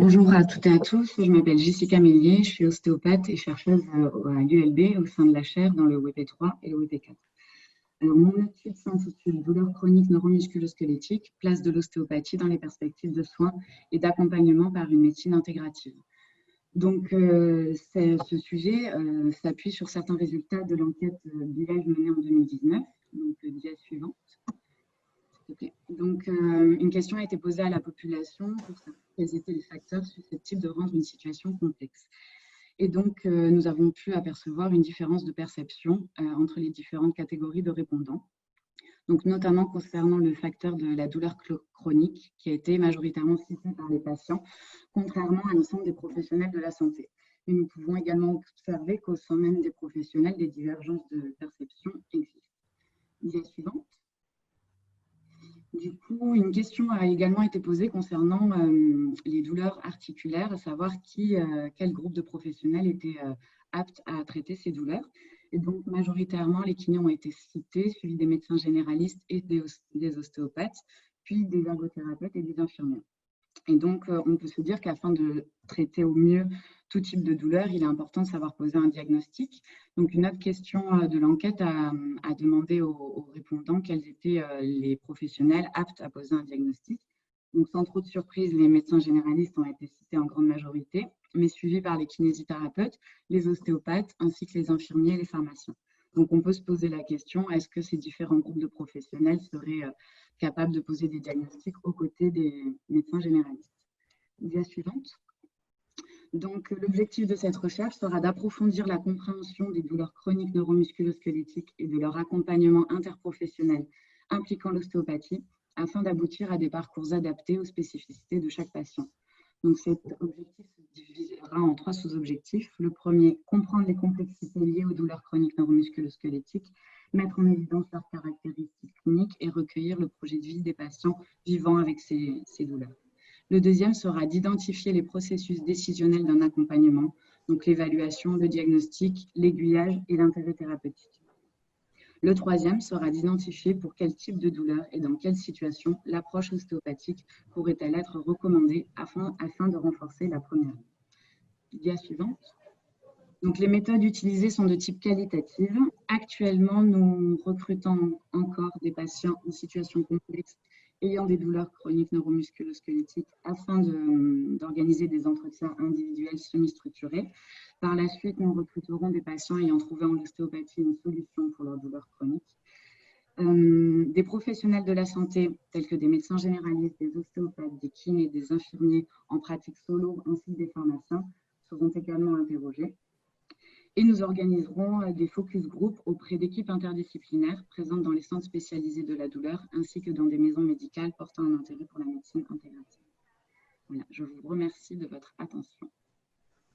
Bonjour à toutes et à tous, je m'appelle Jessica Mélier, je suis ostéopathe et chercheuse à l'ULB au sein de la chaire dans le WP3 et le WP4. Alors, mon étude s'intitule Douleurs chroniques neuromusculo-squelettiques, place de l'ostéopathie dans les perspectives de soins et d'accompagnement par une médecine intégrative. Donc, ce sujet s'appuie sur certains résultats de l'enquête Village menée en 2019, donc diapo suivante. Donc, une question a été posée à la population pour savoir quels étaient les facteurs susceptibles de rendre une situation complexe. Et donc, nous avons pu apercevoir une différence de perception entre les différentes catégories de répondants, donc notamment concernant le facteur de la douleur chronique qui a été majoritairement cité par les patients, contrairement à l'ensemble des professionnels de la santé. Mais nous pouvons également observer qu'au sein même des professionnels, des divergences de perception existent. L'idée suivante. Du coup, une question a également été posée concernant les douleurs articulaires, à savoir quel groupe de professionnels était apte à traiter ces douleurs. Et donc, majoritairement, les kinés ont été cités, suivis des médecins généralistes et des ostéopathes, puis des ergothérapeutes et des infirmiers. Et donc, on peut se dire qu'afin de traiter au mieux tout type de douleur, il est important de savoir poser un diagnostic. Donc, une autre question de l'enquête a demandé aux répondants quels étaient les professionnels aptes à poser un diagnostic. Donc, sans trop de surprise, les médecins généralistes ont été cités en grande majorité, mais suivis par les kinésithérapeutes, les ostéopathes, ainsi que les infirmiers et les pharmaciens. Donc, on peut se poser la question, est-ce que ces différents groupes de professionnels seraient capables de poser des diagnostics aux côtés des médecins généralistes? Dia suivante. Donc, l'objectif de cette recherche sera d'approfondir la compréhension des douleurs chroniques neuromusculo-squelettiques et de leur accompagnement interprofessionnel impliquant l'ostéopathie, afin d'aboutir à des parcours adaptés aux spécificités de chaque patient. Donc, cet objectif se divisera en 3 sous-objectifs. Le premier, comprendre les complexités liées aux douleurs chroniques neuromusculo-squelettiques, mettre en évidence leurs caractéristiques cliniques et recueillir le projet de vie des patients vivant avec ces douleurs. Le deuxième sera d'identifier les processus décisionnels d'un accompagnement, donc l'évaluation, le diagnostic, l'aiguillage et l'intérêt thérapeutique. Le troisième sera d'identifier pour quel type de douleur et dans quelle situation l'approche ostéopathique pourrait-elle être recommandée afin de renforcer la première. Dia suivante. Donc, les méthodes utilisées sont de type qualitatif. Actuellement, nous recrutons encore des patients en situation complexe ayant des douleurs chroniques neuromusculo-squelettiques afin d'organiser des entretiens individuels semi-structurés. Par la suite, nous recruterons des patients ayant trouvé en ostéopathie une solution pour leurs douleurs chroniques. Des professionnels de la santé, tels que des médecins généralistes, des ostéopathes, des kinés, des infirmiers en pratique solo, ainsi que des pharmaciens, seront également interrogés. Et nous organiserons des focus group auprès d'équipes interdisciplinaires présentes dans les centres spécialisés de la douleur, ainsi que dans des maisons médicales portant un intérêt pour la médecine intégrative. Voilà, je vous remercie de votre attention.